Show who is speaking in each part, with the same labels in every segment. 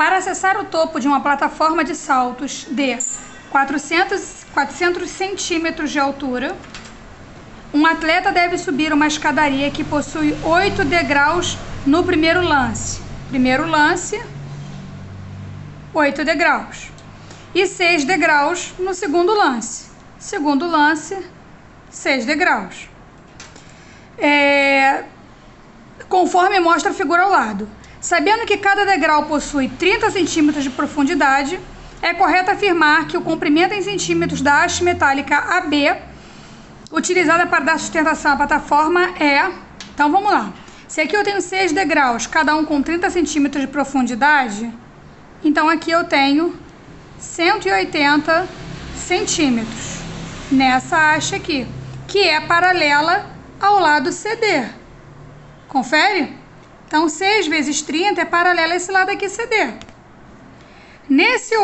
Speaker 1: Para acessar o topo de uma plataforma de saltos de 400 centímetros de altura, um atleta deve subir uma escadaria que possui 8 degraus no primeiro lance. Primeiro lance, 8 degraus. E 6 degraus no segundo lance. Segundo lance, 6 degraus. Conforme mostra a figura ao lado. Sabendo que cada degrau possui 30 centímetros de profundidade, é correto afirmar que o comprimento em centímetros da haste metálica AB, utilizada para dar sustentação à plataforma, é... Então vamos lá. Se aqui eu tenho 6 degraus, cada um com 30 centímetros de profundidade, então aqui eu tenho 180 centímetros nessa haste aqui, que é paralela ao lado CD. Confere? Então, 6 vezes 30 é paralela a esse lado aqui, CD. Nesse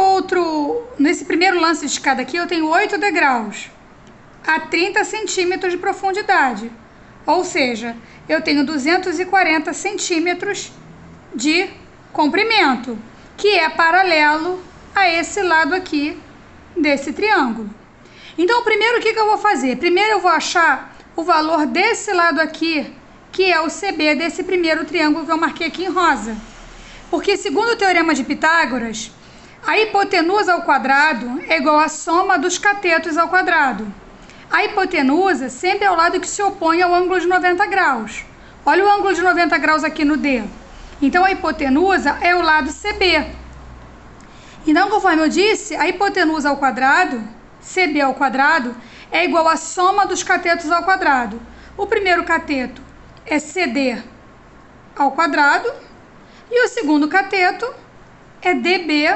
Speaker 1: primeiro lance de escada aqui, eu tenho 8 degraus a 30 centímetros de profundidade. Ou seja, eu tenho 240 centímetros de comprimento, que é paralelo a esse lado aqui desse triângulo. Então, primeiro o que eu vou fazer? Primeiro eu vou achar o valor desse lado aqui, que é o CB desse primeiro triângulo que eu marquei aqui em rosa. Porque, segundo o teorema de Pitágoras, a hipotenusa ao quadrado é igual à soma dos catetos ao quadrado. A hipotenusa sempre é o lado que se opõe ao ângulo de 90 graus. Olha o ângulo de 90 graus aqui no D. Então, a hipotenusa é o lado CB. Então, conforme eu disse, a hipotenusa ao quadrado, CB ao quadrado, é igual à soma dos catetos ao quadrado. O primeiro cateto é CD ao quadrado e o segundo cateto é DB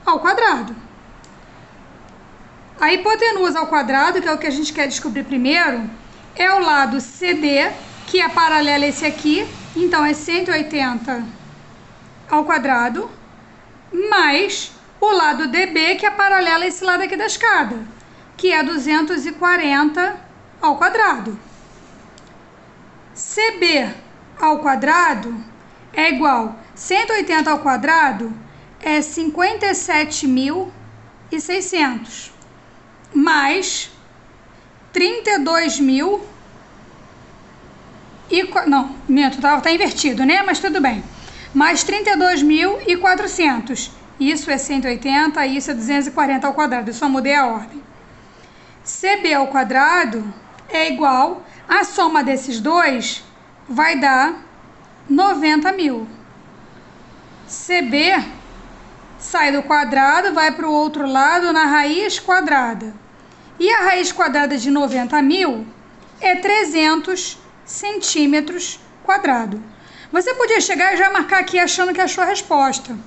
Speaker 1: ao quadrado. A hipotenusa ao quadrado, que é o que a gente quer descobrir primeiro, é o lado CD, que é paralelo a esse aqui, então é 180 ao quadrado, mais o lado DB, que é paralelo a esse lado aqui da escada, que é 240 ao quadrado. CB ao quadrado é igual 180 ao quadrado é 57.600 mais 32.000 e não, tá invertido, né? Mas tudo bem. Mais 32.400. Isso é 180, isso é 240 ao quadrado. Eu só mudei a ordem. CB ao quadrado é igual... A soma desses dois vai dar 90.000. CB sai do quadrado, vai para o outro lado na raiz quadrada. E a raiz quadrada de 90.000 é 300 centímetros quadrado. Você podia chegar e já marcar aqui achando que achou a resposta.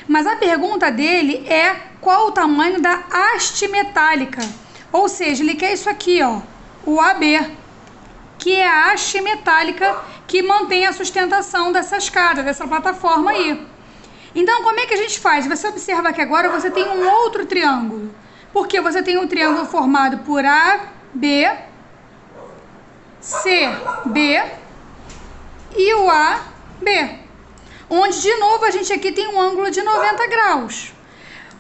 Speaker 1: Mas a pergunta dele é qual o tamanho da haste metálica. Ou seja, ele quer isso aqui, ó, o AB, que é a haste metálica que mantém a sustentação dessa escada, dessa plataforma aí. Então, como é que a gente faz? Você observa que agora você tem um outro triângulo, porque você tem um triângulo formado por AB, CB e o AB, onde, de novo, a gente aqui tem um ângulo de 90 graus.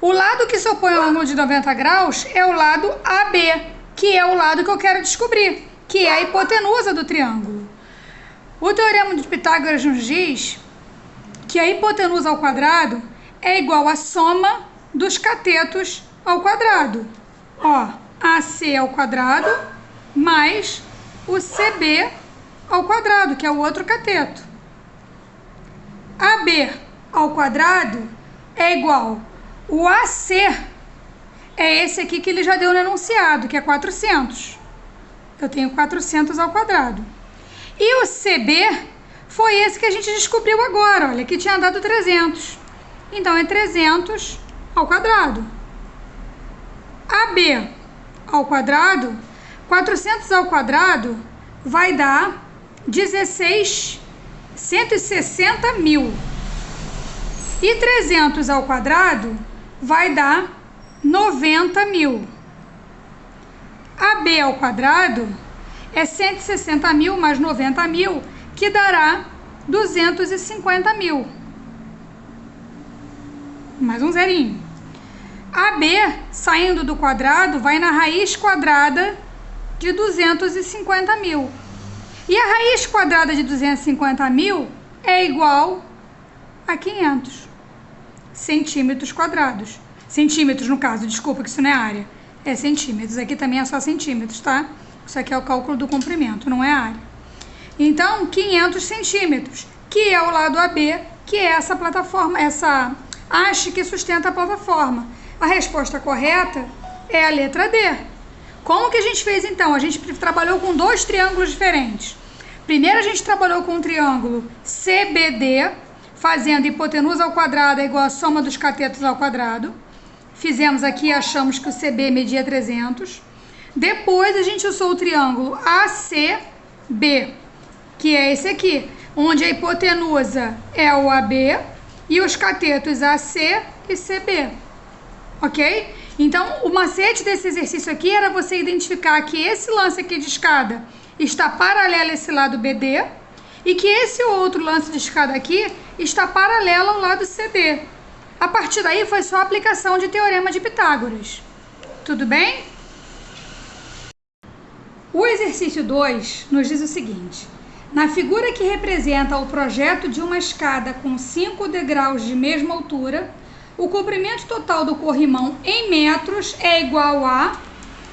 Speaker 1: O lado que se opõe ao ângulo de 90 graus é o lado AB, que é o lado que eu quero descobrir, que é a hipotenusa do triângulo. O teorema de Pitágoras nos diz que a hipotenusa ao quadrado é igual à soma dos catetos ao quadrado. Ó, AC ao quadrado mais o CB ao quadrado, que é o outro cateto. AB ao quadrado é igual... O AC é esse aqui que ele já deu no enunciado, que é 400. Eu tenho 400 ao quadrado. E o CB foi esse que a gente descobriu agora, olha, que tinha dado 300. Então, é 300 ao quadrado. AB ao quadrado, 400 ao quadrado vai dar 160.000. E 300 ao quadrado vai dar 90.000. AB ao quadrado é 160.000 mais 90.000, que dará 250.000. mais um zerinho. AB, saindo do quadrado, vai na raiz quadrada de 250 mil. E a raiz quadrada de 250 mil é igual a 500 centímetros quadrados. Centímetros, no caso, desculpa que isso não é área. É centímetros, aqui também é só centímetros, tá? Isso aqui é o cálculo do comprimento, não é área. Então, 500 centímetros, que é o lado AB, que é essa plataforma, essa haste que sustenta a plataforma. A resposta correta é a letra D. Como que a gente fez então? A gente trabalhou com dois triângulos diferentes. Primeiro a gente trabalhou com um triângulo CBD, fazendo hipotenusa ao quadrado é igual a soma dos catetos ao quadrado. Fizemos aqui e achamos que o CB media 300. Depois a gente usou o triângulo ACB, que é esse aqui, onde a hipotenusa é o AB e os catetos AC e CB. Ok? Então, o macete desse exercício aqui era você identificar que esse lance aqui de escada está paralelo a esse lado BD e que esse outro lance de escada aqui está paralelo ao lado CD. A partir daí foi só a aplicação de teorema de Pitágoras. Tudo bem? O exercício 2 nos diz o seguinte: na figura que representa o projeto de uma escada com 5 degraus de mesma altura, o comprimento total do corrimão em metros é igual a...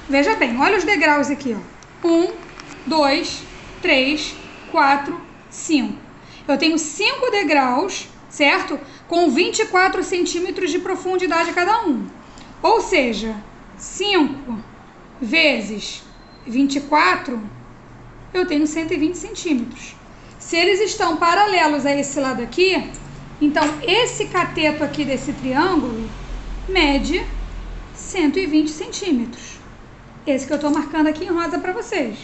Speaker 1: Veja bem, olha os degraus aqui, ó. 1, 2, 3, 4, 5. Eu tenho 5 degraus, certo? Com 24 centímetros de profundidade cada um. Ou seja, 5 vezes 24, eu tenho 120 centímetros. Se eles estão paralelos a esse lado aqui, então esse cateto aqui desse triângulo mede 120 centímetros. Esse que eu estou marcando aqui em rosa para vocês.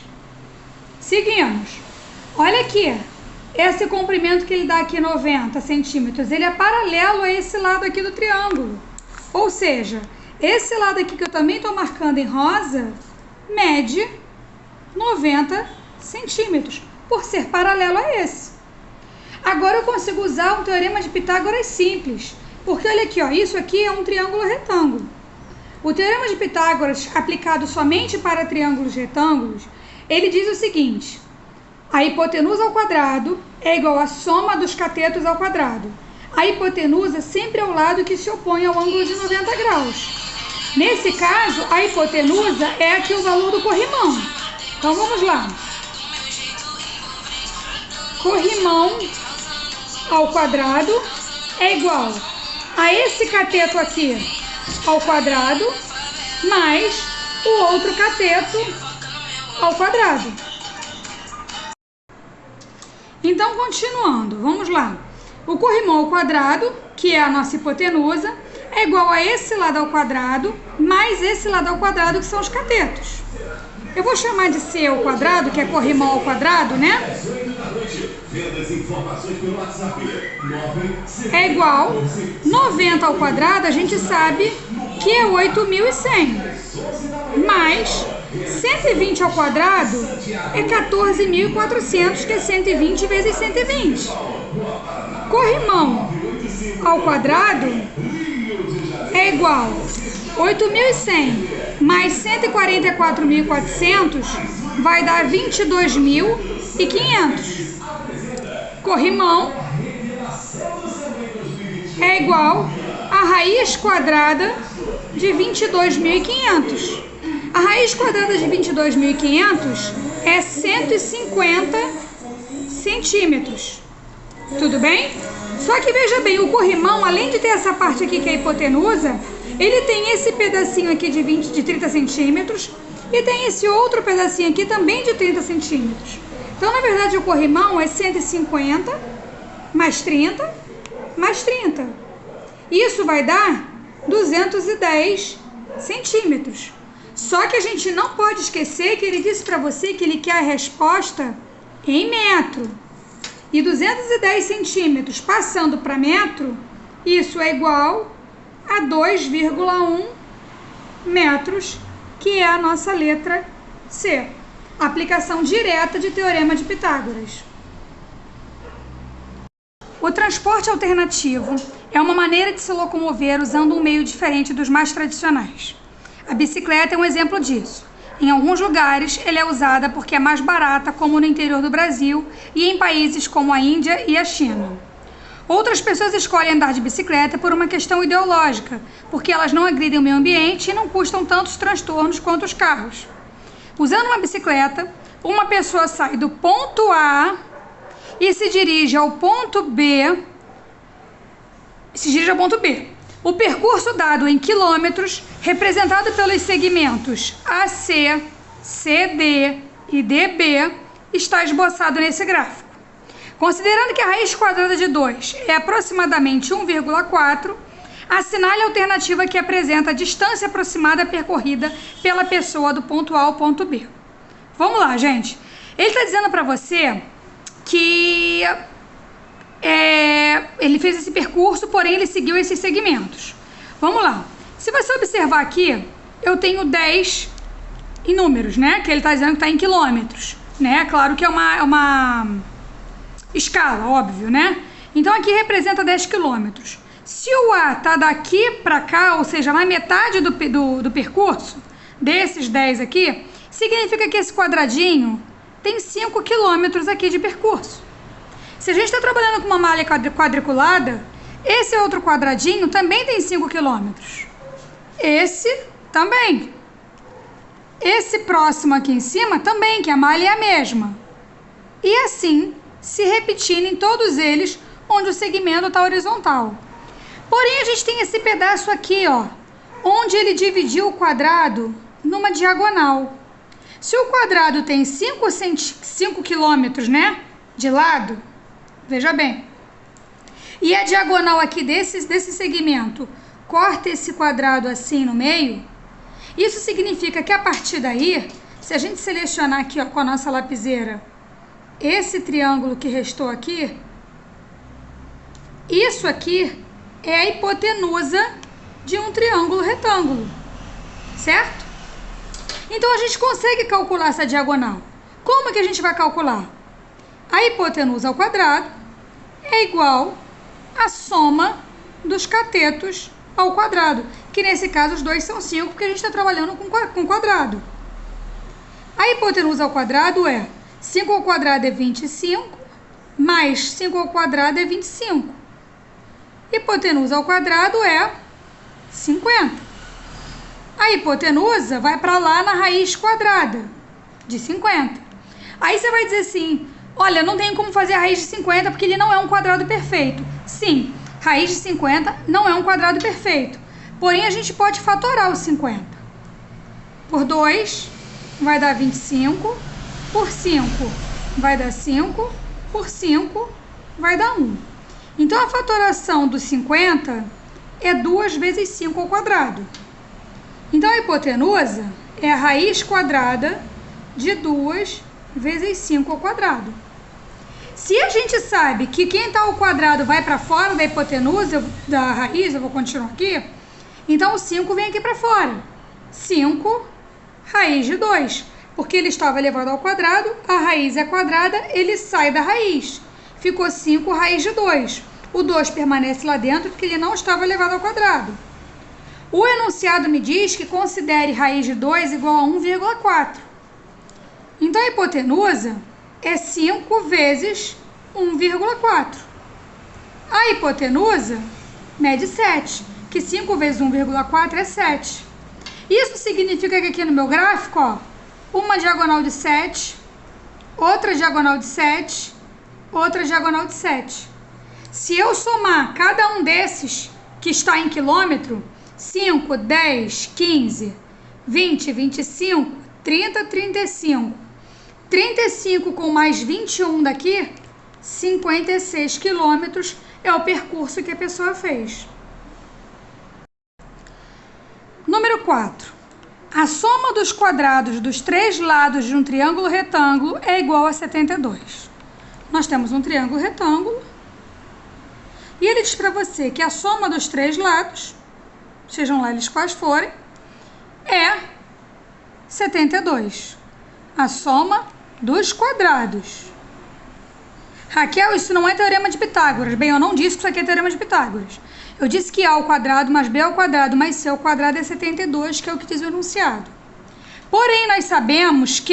Speaker 1: Seguimos. Olha aqui, esse comprimento que ele dá aqui 90 centímetros, ele é paralelo a esse lado aqui do triângulo. Ou seja, esse lado aqui que eu também estou marcando em rosa mede 90 centímetros, por ser paralelo a esse. Agora eu consigo usar um teorema de Pitágoras simples, porque olha aqui, ó, isso aqui é um triângulo retângulo. O teorema de Pitágoras, aplicado somente para triângulos retângulos, ele diz o seguinte: a hipotenusa ao quadrado é igual à soma dos catetos ao quadrado. A hipotenusa sempre é o lado que se opõe ao ângulo de 90 graus. Nesse caso, a hipotenusa é aqui o valor do corrimão. Então vamos lá. Corrimão ao quadrado é igual a esse cateto aqui ao quadrado mais o outro cateto ao quadrado. Então, continuando, vamos lá. O corrimão ao quadrado, que é a nossa hipotenusa, é igual a esse lado ao quadrado mais esse lado ao quadrado, que são os catetos. Eu vou chamar de C ao quadrado, que é corrimão ao quadrado, né? É igual 90 ao quadrado, a gente sabe que é 8.100. Mais 120 ao quadrado é 14.400, que é 120 vezes 120. Corrimão ao quadrado é igual 8.100 mais 144.400 vai dar 22.500. Corrimão é igual a raiz quadrada de 22.500. A raiz quadrada de 22.500 é 150 centímetros. Tudo bem? Só que veja bem, o corrimão, além de ter essa parte aqui que é a hipotenusa, ele tem esse pedacinho aqui de 30 centímetros e tem esse outro pedacinho aqui também de 30 centímetros. Então, na verdade, o corrimão é 150 mais 30 mais 30. Isso vai dar 210 centímetros. Só que a gente não pode esquecer que ele disse para você que ele quer a resposta em metro. E 210 centímetros passando para metro, isso é igual a 2,1 metros, que é a nossa letra C. Aplicação direta de teorema de Pitágoras. O transporte alternativo é uma maneira de se locomover usando um meio diferente dos mais tradicionais. A bicicleta é um exemplo disso. Em alguns lugares, ela é usada porque é mais barata, como no interior do Brasil e em países como a Índia e a China. Outras pessoas escolhem andar de bicicleta por uma questão ideológica, porque elas não agridem o meio ambiente e não custam tantos transtornos quanto os carros. Usando uma bicicleta, uma pessoa sai do ponto A e se dirige ao ponto B. O percurso dado em quilômetros, representado pelos segmentos AC, CD e DB, está esboçado nesse gráfico. Considerando que a raiz quadrada de 2 é aproximadamente 1,4, assinale a alternativa que apresenta a distância aproximada percorrida pela pessoa do ponto A ao ponto B. Vamos lá, gente. Ele está dizendo para você que ele fez esse percurso, porém ele seguiu esses segmentos. Vamos lá. Se você observar aqui, eu tenho 10 em números, né? Que ele está dizendo que está em quilômetros, né? Claro que é uma escala, óbvio, né? Então aqui representa 10 quilômetros. Se o A está daqui para cá, ou seja, na metade do percurso, desses 10 aqui, significa que esse quadradinho tem 5 quilômetros aqui de percurso. Se a gente está trabalhando com uma malha quadriculada, esse outro quadradinho também tem 5 quilômetros. Esse também. Esse próximo aqui em cima também, que a malha é a mesma. E assim, se repetindo em todos eles, onde o segmento está horizontal. Porém, a gente tem esse pedaço aqui, ó, onde ele dividiu o quadrado numa diagonal. Se o quadrado tem 5 quilômetros, né, de lado, veja bem, e a diagonal aqui desse segmento corta esse quadrado assim no meio, isso significa que a partir daí, se a gente selecionar aqui, ó, com a nossa lapiseira, esse triângulo que restou aqui, isso aqui é a hipotenusa de um triângulo retângulo, certo? Então a gente consegue calcular essa diagonal. Como que a gente vai calcular? A hipotenusa ao quadrado é igual à soma dos catetos ao quadrado, que nesse caso os dois são 5, porque a gente está trabalhando com quadrado. A hipotenusa ao quadrado é 5 ao quadrado é 25, mais 5 ao quadrado é 25. Hipotenusa ao quadrado é 50. A hipotenusa vai para lá na raiz quadrada de 50. Aí você vai dizer assim, olha, não tem como fazer a raiz de 50 porque ele não é um quadrado perfeito. Sim, raiz de 50 não é um quadrado perfeito. Porém, a gente pode fatorar o 50. Por 2 vai dar 25. Por 5 vai dar 5. Por 5 vai dar 1. Então, a fatoração do 50 é 2 vezes 5 ao quadrado. Então, a hipotenusa é a raiz quadrada de 2 vezes 5 ao quadrado. Se a gente sabe que quem está ao quadrado vai para fora da hipotenusa, da raiz, eu vou continuar aqui, então o 5 vem aqui para fora. 5 raiz de 2. Porque ele estava elevado ao quadrado, a raiz é quadrada, ele sai da raiz. Ficou 5 raiz de 2. O 2 permanece lá dentro porque ele não estava elevado ao quadrado. O enunciado me diz que considere raiz de 2 igual a 1,4. Então, a hipotenusa é 5 vezes 1,4. A hipotenusa mede 7, que 5 vezes 1,4 é 7. Isso significa que aqui no meu gráfico, ó, uma diagonal de 7, outra diagonal de 7, outra diagonal de 7. Se eu somar cada um desses que está em quilômetro, 5, 10, 15, 20, 25, 30, 35. 35 com mais 21 daqui, 56 quilômetros é o percurso que a pessoa fez. Número 4. A soma dos quadrados dos 3 lados de um triângulo retângulo é igual a 72. Nós temos um triângulo retângulo e ele diz para você que a soma dos 3 lados, sejam lá eles quais forem, é 72. A soma dos quadrados. Raquel, isso não é teorema de Pitágoras. Bem, eu não disse que isso aqui é teorema de Pitágoras. Eu disse que A ao quadrado mais B ao quadrado mais C ao quadrado é 72, que é o que diz o enunciado. Porém, nós sabemos que